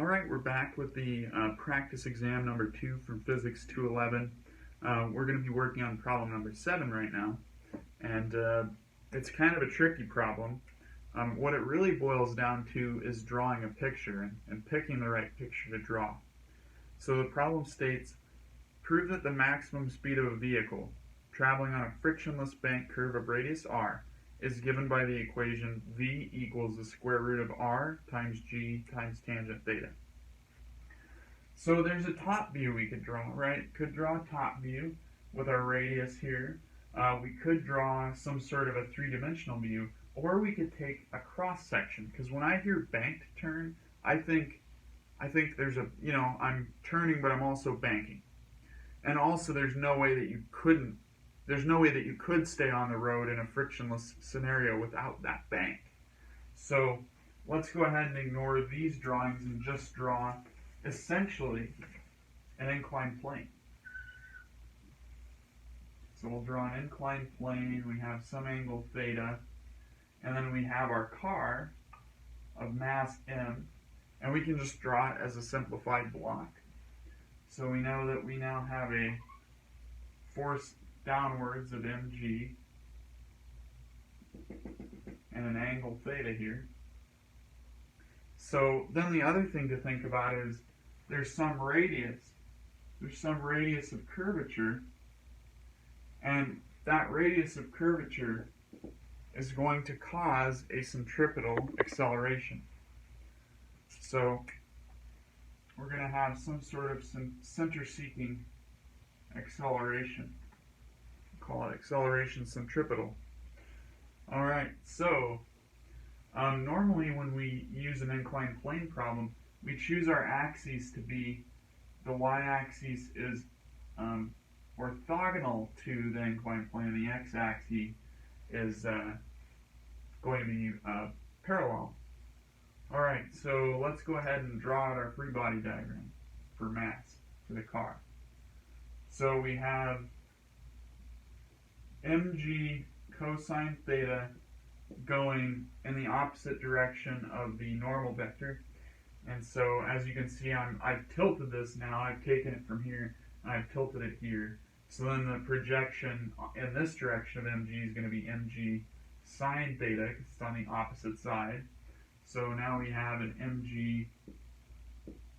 Alright, we're back with the practice exam number 2 from Physics 211. We're going to be working on problem number 7 right now, and it's kind of a tricky problem. What it really boils down to is drawing a picture and picking the right picture to draw. So the problem states, prove that the maximum speed of a vehicle traveling on a frictionless bank curve of radius r is given by the equation v equals the square root of r times g times tangent theta. So there's a top view we could draw, right? Could draw a top view with our radius here. We could draw some sort of a three-dimensional view, or we could take a cross section, because when I hear banked turn, I think there's a, I'm turning, but I'm also banking. And also there's no way that you could stay on the road in a frictionless scenario without that bank. So let's go ahead and ignore these drawings and just draw essentially an inclined plane. So we'll draw an inclined plane, we have some angle theta, and then we have our car of mass m, and we can just draw it as a simplified block. So we know that we now have a force downwards of mg and an angle theta here. So then the other thing to think about is there's some radius of curvature, and that radius of curvature is going to cause a centripetal acceleration. So we're going to have some sort of center-seeking acceleration. Call it acceleration centripetal. Alright, so normally when we use an inclined plane problem, we choose our axes to be, the y-axis is orthogonal to the inclined plane, and the x-axis is going to be parallel. Alright, so let's go ahead and draw out our free body diagram for mass, for the car. So we have mg cosine theta going in the opposite direction of the normal vector. And so as you can see, I've tilted this now. I've taken it from here and I've tilted it here. So then the projection in this direction of mg is going to be mg sine theta, because it's on the opposite side. So now we have an mg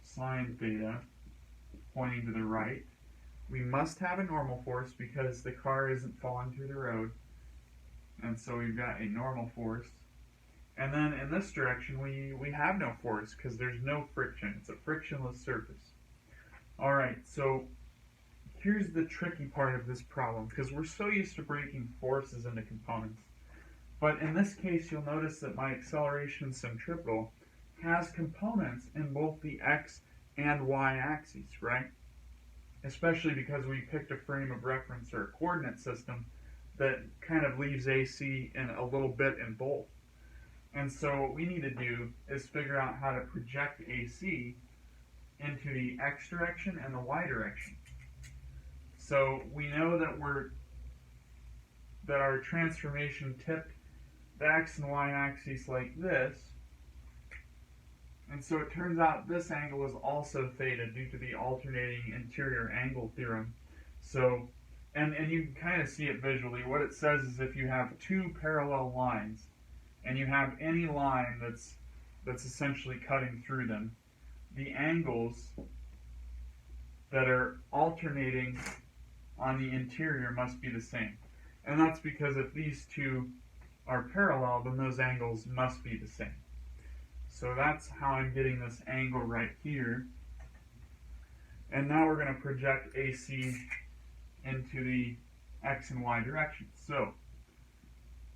sine theta pointing to the right. We must have a normal force because the car isn't falling through the road. And so we've got a normal force. And then in this direction, we have no force because there's no friction. It's a frictionless surface. Alright, so here's the tricky part of this problem, because we're so used to breaking forces into components. But in this case, you'll notice that my acceleration centripetal has components in both the x and y axes, right? Especially because we picked a frame of reference or a coordinate system that kind of leaves AC in a little bit in both. And so what we need to do is figure out how to project AC into the x direction and the y direction. So we know that our transformation tipped the x and y axes like this. And so it turns out this angle is also theta due to the alternating interior angle theorem. So, and you can kind of see it visually. What it says is if you have two parallel lines, and you have any line that's essentially cutting through them, the angles that are alternating on the interior must be the same. And that's because if these two are parallel, then those angles must be the same. So that's how I'm getting this angle right here. And now we're going to project AC into the x and y direction. So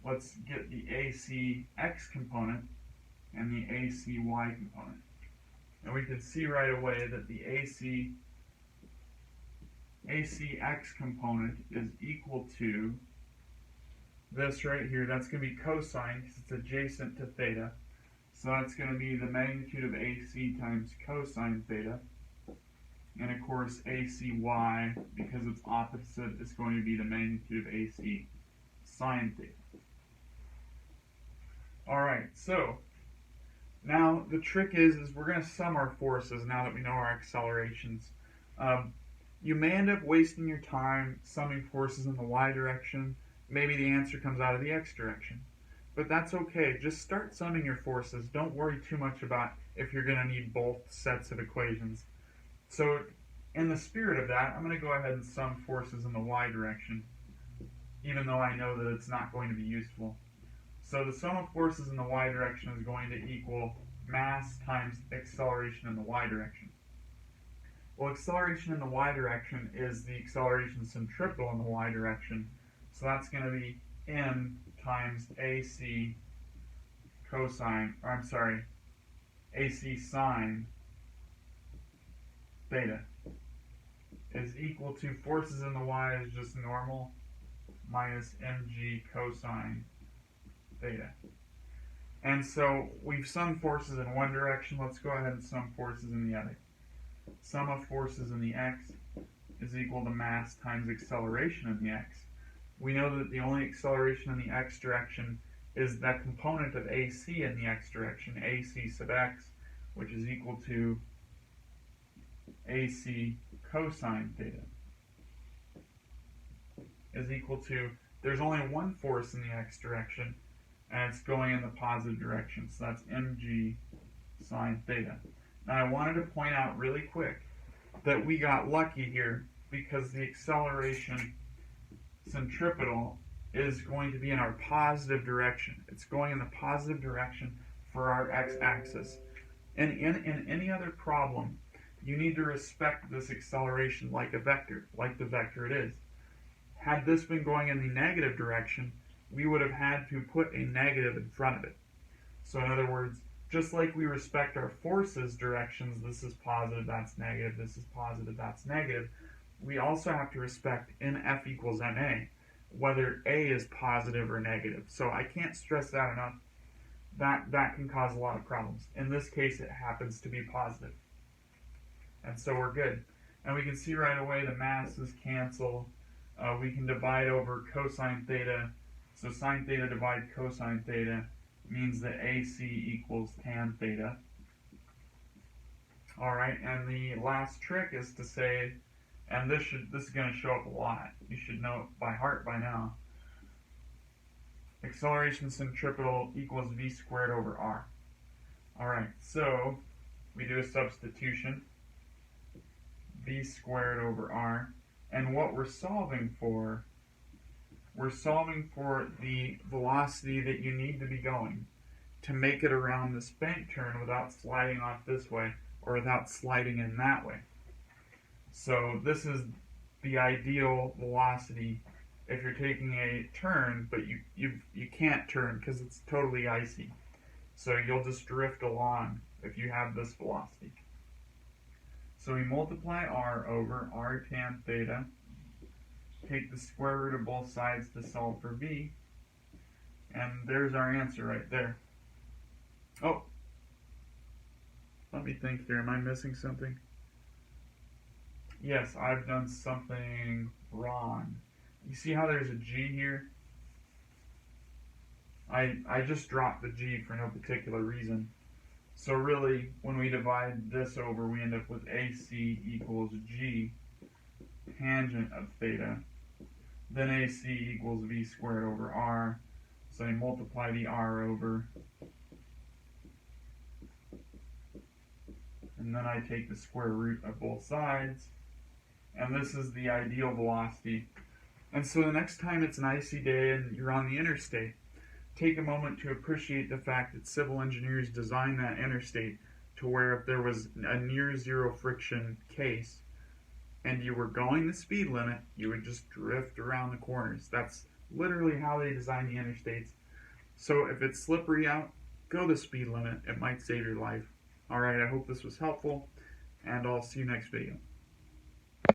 let's get the AC x component and the AC y component. And we can see right away that the AC x component is equal to this right here. That's going to be cosine because it's adjacent to theta. So that's going to be the magnitude of AC times cosine theta. And of course ACY, because it's opposite, is going to be the magnitude of AC sine theta. Alright, so Now, the trick is we're going to sum our forces now that we know our accelerations. You may end up wasting your time summing forces in the y direction. Maybe the answer comes out of the x direction. But that's okay. Just start summing your forces. Don't worry too much about if you're going to need both sets of equations. So, in the spirit of that, I'm going to go ahead and sum forces in the y direction, even though I know that it's not going to be useful. So the sum of forces in the y direction is going to equal mass times acceleration in the y direction. Well, acceleration in the y direction is the acceleration centripetal in the y direction. So that's going to be m times AC cosine, or I'm sorry, AC sine theta is equal to forces in the y is just normal minus mg cosine theta. And so we've summed forces in one direction. Let's go ahead and sum forces in the other. Sum of forces in the x is equal to mass times acceleration in the x. We know that the only acceleration in the x direction is that component of AC in the x direction, AC sub x, which is equal to AC cosine theta, is equal to, there's only one force in the x direction, and it's going in the positive direction, so that's mg sine theta. Now I wanted to point out really quick that we got lucky here because the acceleration centripetal is going to be in our positive direction. It's going in the positive direction for our x-axis. And in any other problem, you need to respect this acceleration like a vector, like the vector it is. Had this been going in the negative direction, we would have had to put a negative in front of it. So in other words, just like we respect our forces directions, this is positive, that's negative, this is positive, that's negative, we also have to respect in F equals ma, whether A is positive or negative. So I can't stress that enough. That can cause a lot of problems. In this case, it happens to be positive. And so we're good. And we can see right away the masses cancel. We can divide over cosine theta. So sine theta divided cosine theta means that AC equals tan theta. Alright, and the last trick is to say, and this is going to show up a lot. You should know it by heart by now. Acceleration centripetal equals v squared over r. Alright, so we do a substitution. V squared over r. And what we're solving for the velocity that you need to be going to make it around this bank turn without sliding off this way or without sliding in that way. So this is the ideal velocity if you're taking a turn, but you can't turn because it's totally icy. So you'll just drift along if you have this velocity. So we multiply r over r tan theta, take the square root of both sides to solve for v, and there's our answer right there. Oh, let me think here. Am I missing something? Yes, I've done something wrong. You see how there's a g here? I just dropped the g for no particular reason. So really, when we divide this over, we end up with AC equals g tangent of theta. Then AC equals v squared over r. So I multiply the r over. And then I take the square root of both sides. And this is the ideal velocity. And so the next time it's an icy day and you're on the interstate, take a moment to appreciate the fact that civil engineers designed that interstate to where if there was a near zero friction case and you were going the speed limit, you would just drift around the corners. That's literally how they designed the interstates. So if it's slippery out, go the speed limit. It might save your life. Alright, I hope this was helpful, and I'll see you next video.